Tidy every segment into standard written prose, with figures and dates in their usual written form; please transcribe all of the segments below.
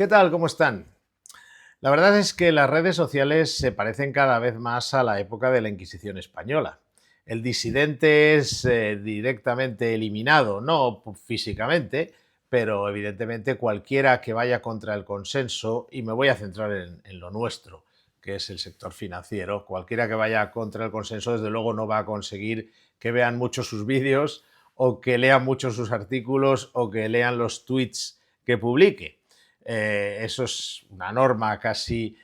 ¿Qué tal? ¿Cómo están? La verdad es que las redes sociales se parecen cada vez más a la época de la Inquisición española. El disidente es directamente eliminado, no físicamente, pero evidentemente cualquiera que vaya contra el consenso, y me voy a centrar en lo nuestro, que es el sector financiero, cualquiera que vaya contra el consenso desde luego no va a conseguir que vean mucho sus vídeos o que lean mucho sus artículos o que lean los tweets que publique. Eso es una norma casi,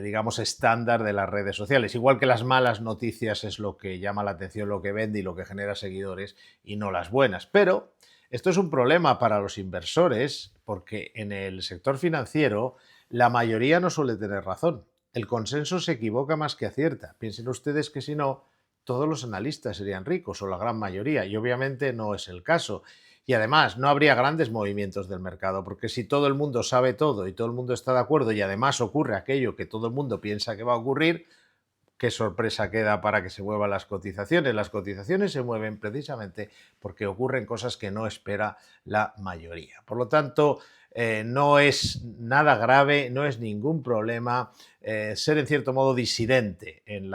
digamos, estándar de las redes sociales. Igual que las malas noticias es lo que llama la atención, lo que vende y lo que genera seguidores y no las buenas. Pero esto es un problema para los inversores porque en el sector financiero la mayoría no suele tener razón. El consenso se equivoca más que acierta. Piensen ustedes que si no, todos los analistas serían ricos o la gran mayoría y obviamente no es el caso. Y además, no habría grandes movimientos del mercado, porque si todo el mundo sabe todo y todo el mundo está de acuerdo y además ocurre aquello que todo el mundo piensa que va a ocurrir, ¿qué sorpresa queda para que se muevan las cotizaciones? Las cotizaciones se mueven precisamente porque ocurren cosas que no espera la mayoría. Por lo tanto, no es nada grave, no es ningún problema ser en cierto modo disidente en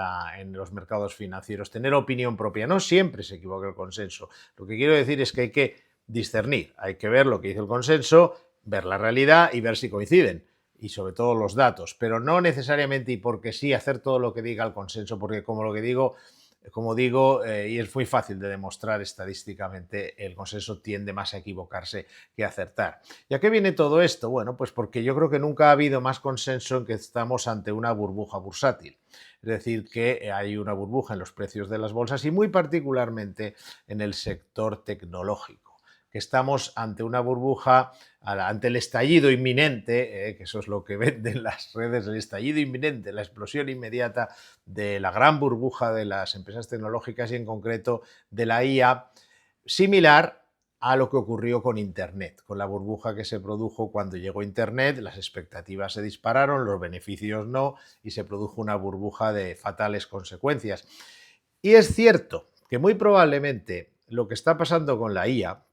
los mercados financieros, tener opinión propia. No siempre se equivoca el consenso. Lo que quiero decir es que hay que discernir, hay que ver lo que dice el consenso, ver la realidad y ver si coinciden y sobre todo los datos, pero no necesariamente y porque sí hacer todo lo que diga el consenso, porque como digo, y es muy fácil de demostrar estadísticamente, el consenso tiende más a equivocarse que a acertar. ¿Y a qué viene todo esto? Bueno, pues porque yo creo que nunca ha habido más consenso en que estamos ante una burbuja bursátil. Es decir, que hay una burbuja en los precios de las bolsas y muy particularmente en el sector tecnológico, que estamos ante una burbuja, ante el estallido inminente, que eso es lo que venden las redes, el estallido inminente, la explosión inmediata de la gran burbuja de las empresas tecnológicas y en concreto de la IA, similar a lo que ocurrió con Internet, con la burbuja que se produjo cuando llegó Internet, las expectativas se dispararon, los beneficios no, y se produjo una burbuja de fatales consecuencias. Y es cierto que muy probablemente lo que está pasando con la IA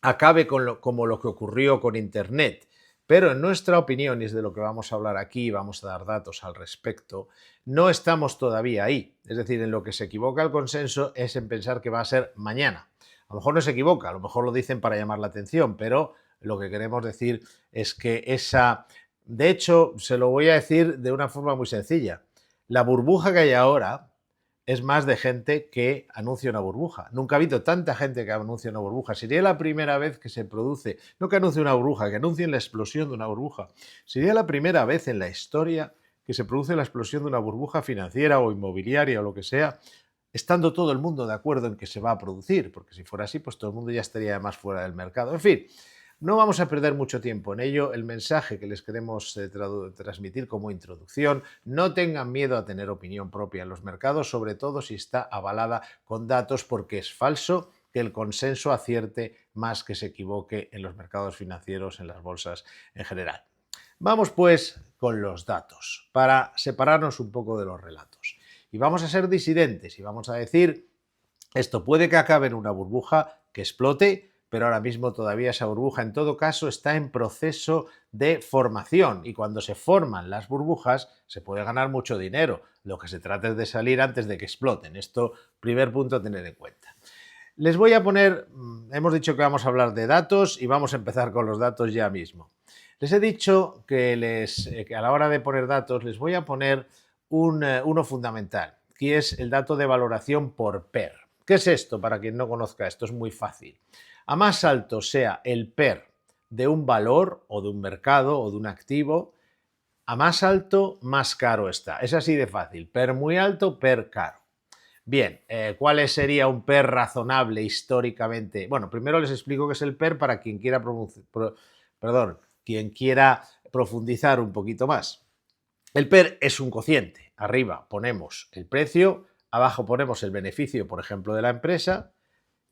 acabe como lo que ocurrió con Internet. Pero en nuestra opinión, y es de lo que vamos a hablar aquí, vamos a dar datos al respecto, no estamos todavía ahí. Es decir, en lo que se equivoca el consenso es en pensar que va a ser mañana. A lo mejor no se equivoca, a lo mejor lo dicen para llamar la atención, pero lo que queremos decir es que esa... De hecho, se lo voy a decir de una forma muy sencilla. La burbuja que hay ahora es más de gente que anuncia una burbuja. Nunca ha habido tanta gente que anuncia una burbuja. Sería la primera vez que se produce, no que anuncie una burbuja, que anuncien la explosión de una burbuja. Sería la primera vez en la historia que se produce la explosión de una burbuja financiera o inmobiliaria o lo que sea, estando todo el mundo de acuerdo en que se va a producir, porque si fuera así, pues todo el mundo ya estaría más fuera del mercado. En fin, no vamos a perder mucho tiempo en ello. El mensaje que les queremos transmitir como introducción: no tengan miedo a tener opinión propia en los mercados, sobre todo si está avalada con datos, porque es falso que el consenso acierte más que se equivoque en los mercados financieros, en las bolsas en general. Vamos pues con los datos, para separarnos un poco de los relatos. Y vamos a ser disidentes y vamos a decir, esto puede que acabe en una burbuja que explote, pero ahora mismo todavía esa burbuja en todo caso está en proceso de formación y cuando se forman las burbujas se puede ganar mucho dinero. Lo que se trata es de salir antes de que exploten. Esto, primer punto a tener en cuenta. Les voy a poner, hemos dicho que vamos a hablar de datos y vamos a empezar con los datos ya mismo. Les he dicho que a la hora de poner datos les voy a poner uno fundamental, que es el dato de valoración por PER. ¿Qué es esto? Para quien no conozca esto, es muy fácil. A más alto sea el PER de un valor o de un mercado o de un activo, a más alto, más caro está. Es así de fácil. PER muy alto, PER caro. Bien, ¿cuál sería un PER razonable históricamente? Bueno, primero les explico qué es el PER para quien quiera, quien quiera profundizar un poquito más. El PER es un cociente. Arriba ponemos el precio, abajo ponemos el beneficio, por ejemplo, de la empresa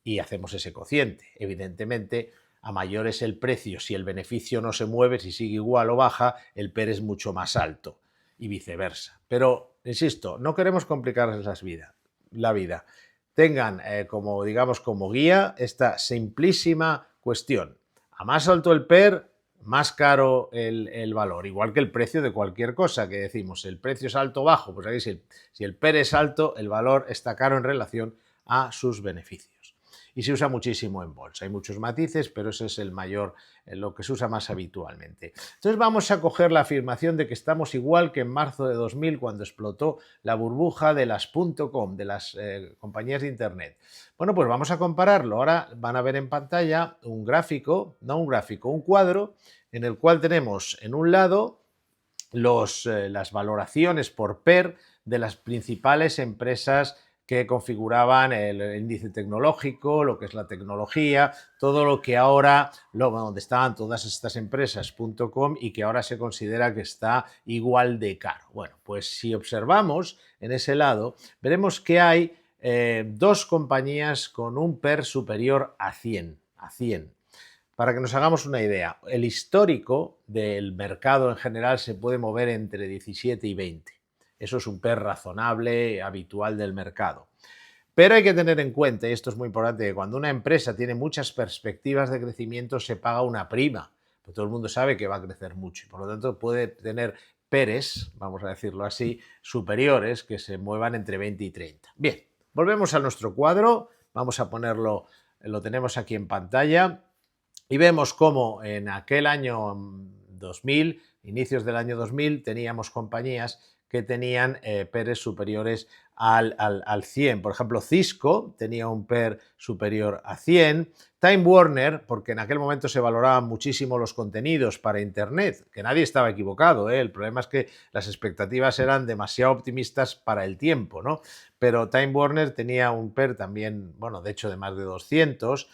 y hacemos ese cociente. Evidentemente, a mayor es el precio, si el beneficio no se mueve, si sigue igual o baja, el PER es mucho más alto y viceversa. Pero, insisto, no queremos complicarles la vida. Tengan como guía esta simplísima cuestión. A más alto el PER, más caro el valor, igual que el precio de cualquier cosa que decimos, el precio es alto o bajo, pues aquí si el PER es alto, el valor está caro en relación a sus beneficios. Y se usa muchísimo en bolsa, hay muchos matices, pero ese es el mayor, lo que se usa más habitualmente. Entonces vamos a coger la afirmación de que estamos igual que en marzo de 2000 cuando explotó la burbuja de las .com, de las compañías de internet. Bueno, pues vamos a compararlo. Ahora van a ver en pantalla un gráfico, no un gráfico, un cuadro en el cual tenemos en un lado las valoraciones por PER de las principales empresas que configuraban el índice tecnológico, lo que es la tecnología, todo lo que ahora, donde estaban todas estas empresas .com y que ahora se considera que está igual de caro. Bueno, pues si observamos en ese lado, veremos que hay dos compañías con un PER superior a 100. Para que nos hagamos una idea, el histórico del mercado en general se puede mover entre 17 y 20. Eso es un PER razonable, habitual del mercado. Pero hay que tener en cuenta, y esto es muy importante, que cuando una empresa tiene muchas perspectivas de crecimiento se paga una prima. Pues todo el mundo sabe que va a crecer mucho y por lo tanto puede tener PERes, vamos a decirlo así, superiores que se muevan entre 20 y 30. Bien, volvemos a nuestro cuadro, vamos a ponerlo, lo tenemos aquí en pantalla. Y vemos cómo en aquel año 2000, inicios del año 2000, teníamos compañías que tenían PERes superiores al 100. Por ejemplo, Cisco tenía un PER superior a 100. Time Warner, porque en aquel momento se valoraban muchísimo los contenidos para Internet, que nadie estaba equivocado, ¿eh? El problema es que las expectativas eran demasiado optimistas para el tiempo, ¿no? Pero Time Warner tenía un PER también, bueno, de hecho de más de 200.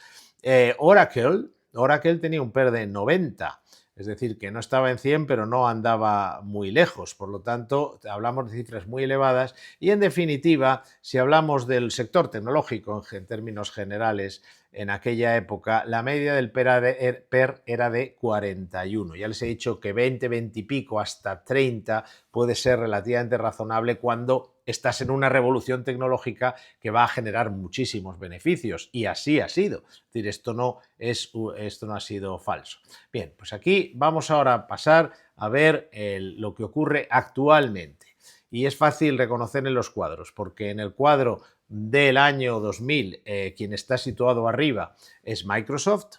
Oracle tenía un PER de 90, es decir, que no estaba en 100, pero no andaba muy lejos. Por lo tanto, hablamos de cifras muy elevadas y, en definitiva, si hablamos del sector tecnológico en términos generales, en aquella época, la media del PER era de 41. Ya les he dicho que 20, 20 y pico hasta 30 puede ser relativamente razonable cuando estás en una revolución tecnológica que va a generar muchísimos beneficios, y así ha sido. Es decir, esto no ha sido falso. Bien, pues aquí vamos ahora a pasar a ver lo que ocurre actualmente. Y es fácil reconocer en los cuadros, porque en el cuadro del año 2000, quien está situado arriba es Microsoft,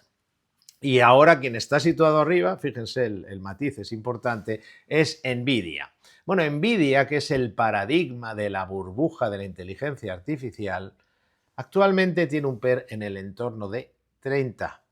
y ahora quien está situado arriba, fíjense el matiz es importante, es Nvidia. Bueno, Nvidia, que es el paradigma de la burbuja de la inteligencia artificial, actualmente tiene un PER en el entorno de 30.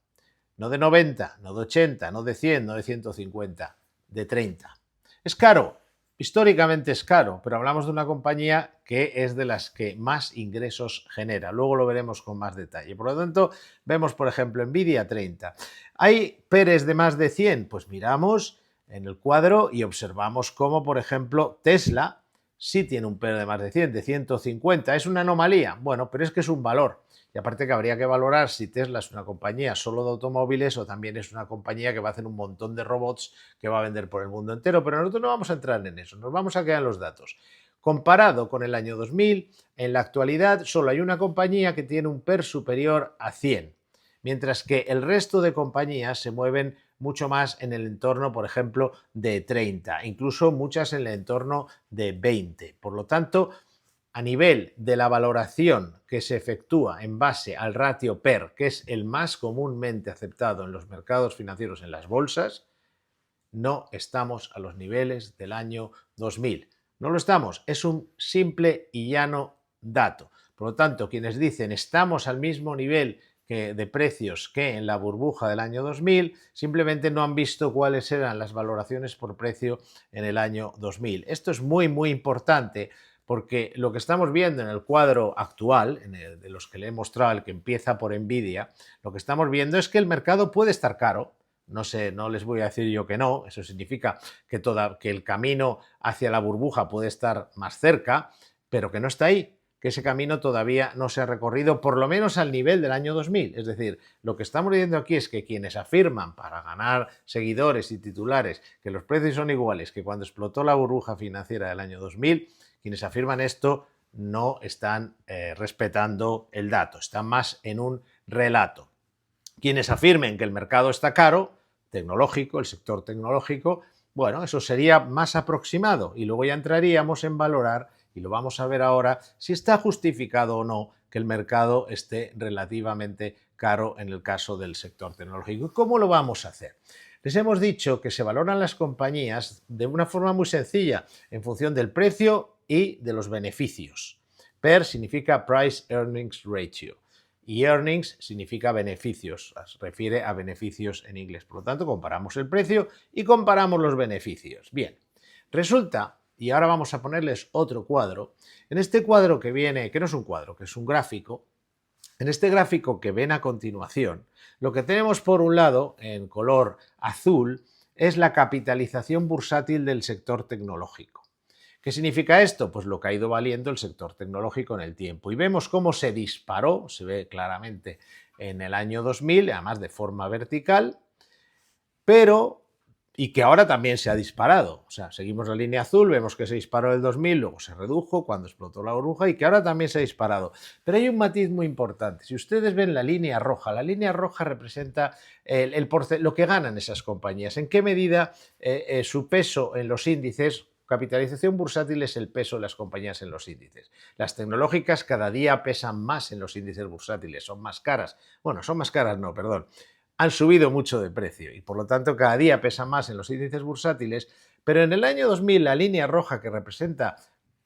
No de 90, no de 80, no de 100, no de 150, de 30. ¿Es caro? Históricamente es caro, pero hablamos de una compañía que es de las que más ingresos genera. Luego lo veremos con más detalle. Por lo tanto, vemos, por ejemplo, Nvidia 30. ¿Hay PERes de más de 100? Pues miramos en el cuadro y observamos cómo, por ejemplo, Tesla sí tiene un PER de más de 100, de 150. ¿Es una anomalía? Bueno, pero es que es un valor. Y aparte que habría que valorar si Tesla es una compañía solo de automóviles o también es una compañía que va a hacer un montón de robots que va a vender por el mundo entero, pero nosotros no vamos a entrar en eso, nos vamos a quedar en los datos. Comparado con el año 2000, en la actualidad solo hay una compañía que tiene un PER superior a 100, mientras que el resto de compañías se mueven mucho más en el entorno, por ejemplo, de 30, incluso muchas en el entorno de 20. Por lo tanto, a nivel de la valoración que se efectúa en base al ratio PER, que es el más comúnmente aceptado en los mercados financieros, en las bolsas, no estamos a los niveles del año 2000. No lo estamos, es un simple y llano dato. Por lo tanto, quienes dicen estamos al mismo nivel de precios que en la burbuja del año 2000, simplemente no han visto cuáles eran las valoraciones por precio en el año 2000. Esto es muy, muy importante, porque lo que estamos viendo en el cuadro actual, de los que le he mostrado, el que empieza por Nvidia, lo que estamos viendo es que el mercado puede estar caro. No sé, no les voy a decir yo que no, eso significa que el camino hacia la burbuja puede estar más cerca, pero que no está ahí, que ese camino todavía no se ha recorrido, por lo menos al nivel del año 2000. Es decir, lo que estamos diciendo aquí es que quienes afirman, para ganar seguidores y titulares, que los precios son iguales que cuando explotó la burbuja financiera del año 2000, quienes afirman esto no están respetando el dato, están más en un relato. Quienes afirmen que el mercado está caro, tecnológico, el sector tecnológico, bueno, eso sería más aproximado y luego ya entraríamos en valorar, y lo vamos a ver ahora, si está justificado o no que el mercado esté relativamente caro en el caso del sector tecnológico. ¿Y cómo lo vamos a hacer? Les hemos dicho que se valoran las compañías de una forma muy sencilla, en función del precio y de los beneficios. PER significa Price Earnings Ratio y earnings significa beneficios, se refiere a beneficios en inglés. Por lo tanto, comparamos el precio y comparamos los beneficios. Bien, resulta, y ahora vamos a ponerles otro cuadro, en este cuadro que viene, que no es un cuadro, que es un gráfico, en este gráfico que ven a continuación, lo que tenemos por un lado, en color azul, es la capitalización bursátil del sector tecnológico. ¿Qué significa esto? Pues lo que ha ido valiendo el sector tecnológico en el tiempo. Y vemos cómo se disparó, se ve claramente en el año 2000, además de forma vertical, pero y que ahora también se ha disparado. O sea, seguimos la línea azul, vemos que se disparó en el 2000, luego se redujo cuando explotó la burbuja y que ahora también se ha disparado. Pero hay un matiz muy importante. Si ustedes ven la línea roja representa lo que ganan esas compañías. ¿En qué medida su peso en los índices? Capitalización bursátil es el peso de las compañías en los índices. Las tecnológicas cada día pesan más en los índices bursátiles, son más caras. Bueno, son más caras, no, perdón, han subido mucho de precio y por lo tanto cada día pesan más en los índices bursátiles, pero en el año 2000 la línea roja que representa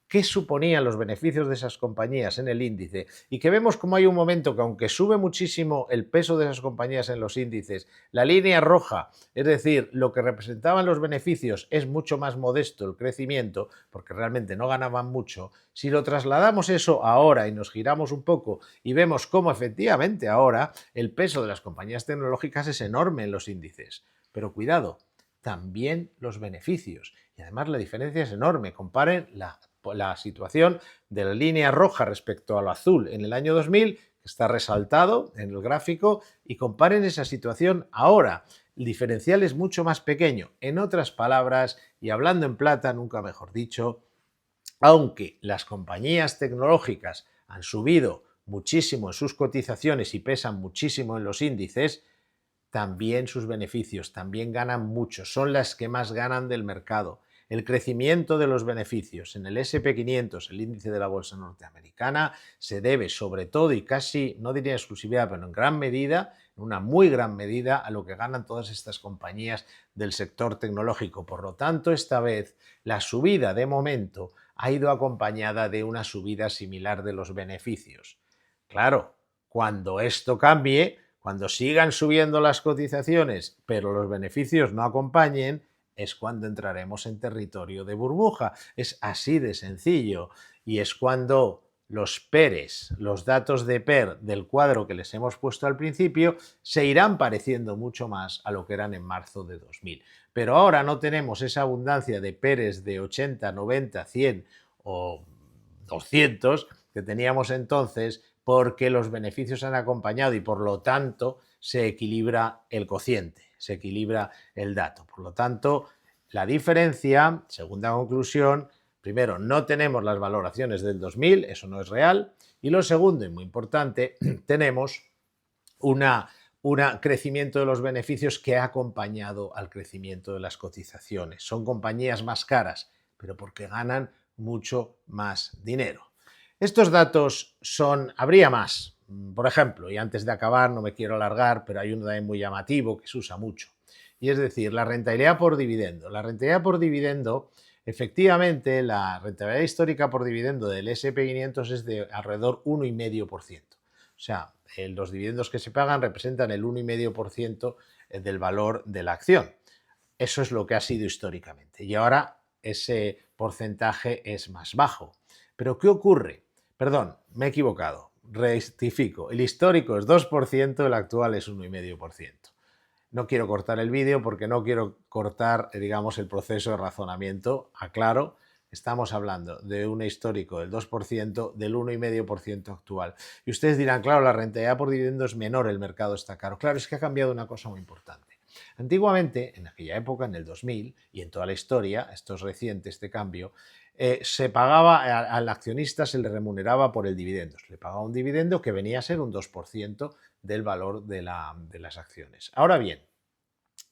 qué suponían los beneficios de esas compañías en el índice y que vemos como hay un momento que aunque sube muchísimo el peso de esas compañías en los índices, la línea roja, es decir, lo que representaban los beneficios es mucho más modesto el crecimiento, porque realmente no ganaban mucho. Si lo trasladamos eso ahora y nos giramos un poco y vemos cómo efectivamente ahora el peso de las compañías tecnológicas es enorme en los índices, pero cuidado, también los beneficios. Y además la diferencia es enorme. Comparen la situación de la línea roja respecto al azul en el año 2000, que está resaltado en el gráfico, y comparen esa situación ahora. El diferencial es mucho más pequeño. En otras palabras, y hablando en plata, nunca mejor dicho, aunque las compañías tecnológicas han subido muchísimo en sus cotizaciones y pesan muchísimo en los índices, también sus beneficios, también ganan mucho, son las que más ganan del mercado. El crecimiento de los beneficios en el SP500, el índice de la bolsa norteamericana, se debe sobre todo y casi, no diría exclusividad, pero en gran medida, en una muy gran medida, a lo que ganan todas estas compañías del sector tecnológico. Por lo tanto, esta vez la subida de momento ha ido acompañada de una subida similar de los beneficios. Claro, cuando esto cambie, cuando sigan subiendo las cotizaciones, pero los beneficios no acompañen, es cuando entraremos en territorio de burbuja. Es así de sencillo. Y es cuando los PERes, los datos de PER del cuadro que les hemos puesto al principio, se irán pareciendo mucho más a lo que eran en marzo de 2000. Pero ahora no tenemos esa abundancia de PERes de 80, 90, 100 o 200 que teníamos entonces, porque los beneficios han acompañado y por lo tanto se equilibra el cociente, se equilibra el dato. Por lo tanto, la diferencia, segunda conclusión, primero, no tenemos las valoraciones del 2000, eso no es real, y lo segundo, y muy importante, tenemos un crecimiento de los beneficios que ha acompañado al crecimiento de las cotizaciones. Son compañías más caras, pero porque ganan mucho más dinero. Estos datos habría más. Por ejemplo, y antes de acabar, no me quiero alargar, pero hay uno también muy llamativo que se usa mucho. Y es decir, la rentabilidad por dividendo. La rentabilidad por dividendo, efectivamente, la rentabilidad histórica por dividendo del SP500 es de alrededor 1,5%. O sea, los dividendos que se pagan representan el 1,5% del valor de la acción. Eso es lo que ha sido históricamente. Y ahora ese porcentaje es más bajo. ¿Pero qué ocurre? Perdón, me he equivocado. Rectifico. El histórico es 2%, el actual es 1,5%. No quiero cortar el vídeo porque no quiero cortar, digamos, el proceso de razonamiento. Aclaro, estamos hablando de un histórico del 2%, del 1,5% actual. Y ustedes dirán, claro, la rentabilidad por dividendo es menor, el mercado está caro. Claro, es que ha cambiado una cosa muy importante. Antiguamente, en aquella época, en el 2000 y en toda la historia, esto es reciente este cambio, se pagaba al accionista, se le remuneraba por el dividendo. Se le pagaba un dividendo que venía a ser un 2% del valor de las acciones. Ahora bien,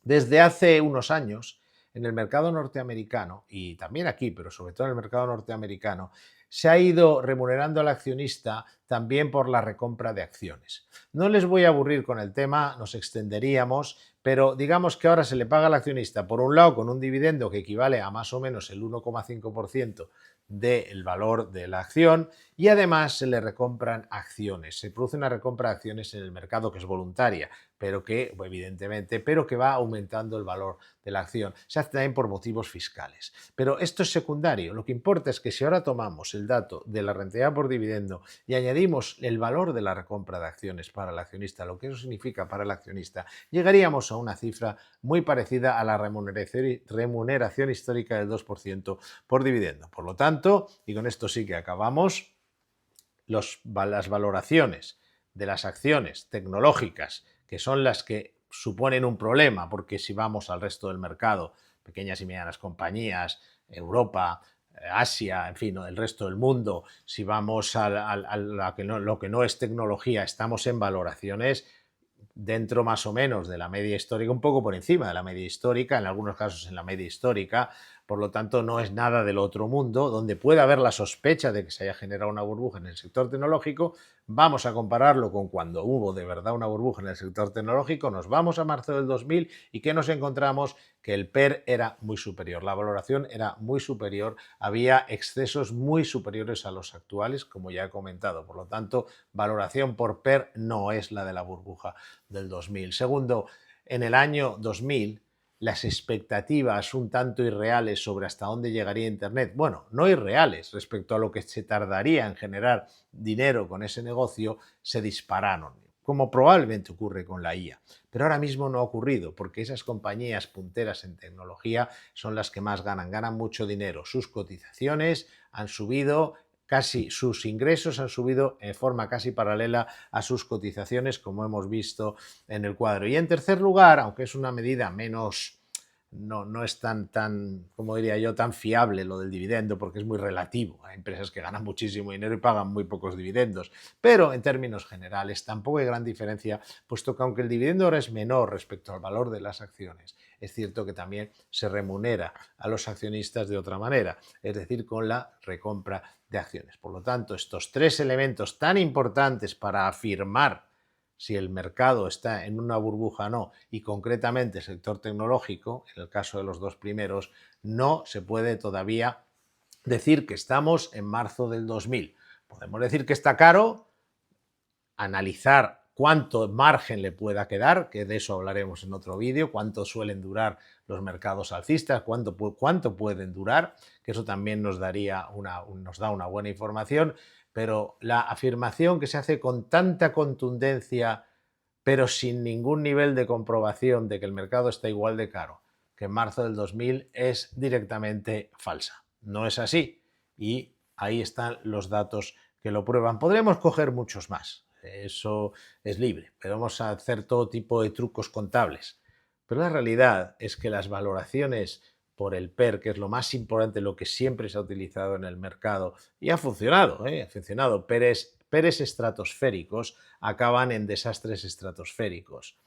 Desde hace unos años, en el mercado norteamericano, y también aquí, pero sobre todo en el mercado norteamericano, se ha ido remunerando al accionista también por la recompra de acciones. No les voy a aburrir con el tema, nos extenderíamos, pero digamos que ahora se le paga al accionista, por un lado, con un dividendo que equivale a más o menos el 1,5% del valor de la acción, y además se le recompran acciones. Se produce una recompra de acciones en el mercado que es voluntaria, pero que, evidentemente, pero que va aumentando el valor de la acción. Se hace también por motivos fiscales. Pero esto es secundario. Lo que importa es que si ahora tomamos el dato de la rentabilidad por dividendo y añadimos el valor de la recompra de acciones para el accionista, lo que eso significa para el accionista, llegaríamos a una cifra muy parecida a la remuneración histórica del 2% por dividendo. Por lo tanto, y con esto sí que acabamos, las valoraciones de las acciones tecnológicas, que son las que suponen un problema, porque si vamos al resto del mercado, pequeñas y medianas compañías, Europa, Asia, en fin, el resto del mundo, si vamos a lo que no es tecnología, estamos en valoraciones dentro más o menos de la media histórica, un poco por encima de la media histórica, en algunos casos en la media histórica, por lo tanto no es nada del otro mundo, donde puede haber la sospecha de que se haya generado una burbuja en el sector tecnológico. Vamos a compararlo con cuando hubo de verdad una burbuja en el sector tecnológico, nos vamos a marzo del 2000 y ¿qué nos encontramos? Que el PER era muy superior, la valoración era muy superior, había excesos muy superiores a los actuales, como ya he comentado, por lo tanto, valoración por PER no es la de la burbuja del 2000. Segundo, en el año 2000, las expectativas un tanto irreales sobre hasta dónde llegaría Internet, bueno, no irreales respecto a lo que se tardaría en generar dinero con ese negocio, se dispararon, como probablemente ocurre con la IA. Pero ahora mismo no ha ocurrido, porque esas compañías punteras en tecnología son las que más ganan mucho dinero. Sus cotizaciones han subido, casi sus ingresos han subido en forma casi paralela a sus cotizaciones, como hemos visto en el cuadro. Y en tercer lugar, aunque es una medida menos, no es tan, como diría yo, tan fiable lo del dividendo, porque es muy relativo. Hay empresas que ganan muchísimo dinero y pagan muy pocos dividendos, pero en términos generales tampoco hay gran diferencia, puesto que aunque el dividendo ahora es menor respecto al valor de las acciones, es cierto que también se remunera a los accionistas de otra manera, es decir, con la recompra de acciones. Por lo tanto, estos tres elementos tan importantes para afirmar si el mercado está en una burbuja o no, y concretamente el sector tecnológico, en el caso de los dos primeros, no se puede todavía decir que estamos en marzo del 2000. Podemos decir que está caro, analizar cuánto margen le pueda quedar, que de eso hablaremos en otro vídeo, cuánto suelen durar los mercados alcistas, cuánto pueden durar, que eso también nos da una buena información, pero la afirmación que se hace con tanta contundencia, pero sin ningún nivel de comprobación de que el mercado está igual de caro que en marzo del 2000 es directamente falsa. No es así y ahí están los datos que lo prueban. Podremos coger muchos más, eso es libre, pero vamos a hacer todo tipo de trucos contables. Pero la realidad es que las valoraciones por el PER, que es lo más importante, lo que siempre se ha utilizado en el mercado, y ha funcionado, PERes estratosféricos acaban en desastres estratosféricos.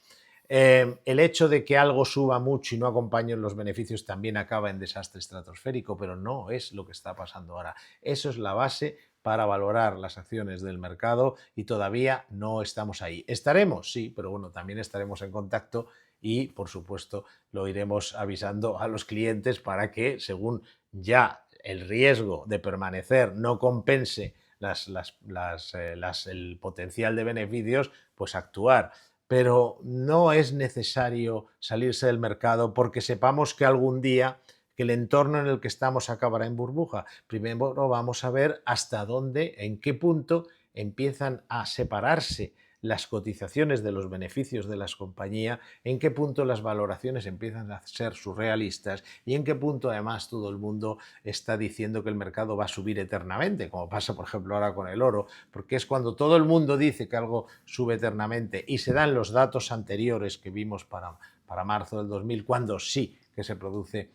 El hecho de que algo suba mucho y no acompañen los beneficios también acaba en desastre estratosférico, pero no es lo que está pasando ahora. Eso es la base para valorar las acciones del mercado y todavía no estamos ahí. ¿Estaremos? Sí, pero bueno, también estaremos en contacto y, por supuesto, lo iremos avisando a los clientes para que, según ya el riesgo de permanecer no compense el potencial de beneficios, pues actuar. Pero no es necesario salirse del mercado porque sepamos que algún día que el entorno en el que estamos acabará en burbuja. Primero vamos a ver hasta dónde, en qué punto empiezan a separarse las cotizaciones de los beneficios de las compañías, en qué punto las valoraciones empiezan a ser surrealistas y en qué punto además todo el mundo está diciendo que el mercado va a subir eternamente, como pasa por ejemplo ahora con el oro, porque es cuando todo el mundo dice que algo sube eternamente y se dan los datos anteriores que vimos para marzo del 2000, cuando sí que se produce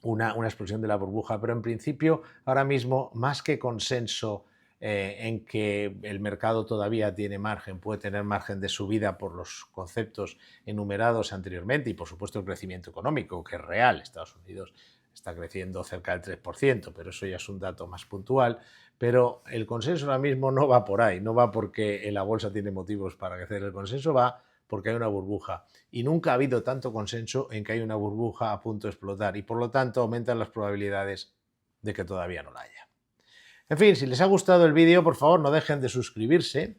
una explosión de la burbuja, pero en principio ahora mismo más que consenso en que el mercado todavía tiene margen, puede tener margen de subida por los conceptos enumerados anteriormente y por supuesto el crecimiento económico, que es real. Estados Unidos está creciendo cerca del 3%, pero eso ya es un dato más puntual. Pero el consenso ahora mismo no va por ahí, no va porque la bolsa tiene motivos para crecer, el consenso va porque hay una burbuja. Y nunca ha habido tanto consenso en que hay una burbuja a punto de explotar y por lo tanto aumentan las probabilidades de que todavía no la haya. En fin, si les ha gustado el vídeo, por favor, no dejen de suscribirse.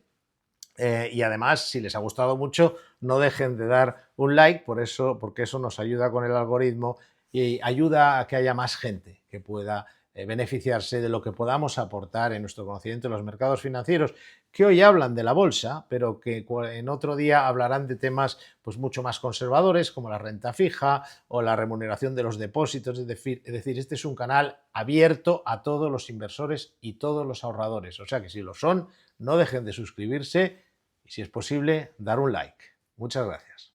Y además, si les ha gustado mucho, no dejen de dar un like, porque eso nos ayuda con el algoritmo y ayuda a que haya más gente que pueda beneficiarse de lo que podamos aportar en nuestro conocimiento de los mercados financieros, que hoy hablan de la bolsa, pero que en otro día hablarán de temas pues, mucho más conservadores, como la renta fija o la remuneración de los depósitos. Es decir, este es un canal abierto a todos los inversores y todos los ahorradores. O sea que si lo son, no dejen de suscribirse y si es posible, dar un like. Muchas gracias.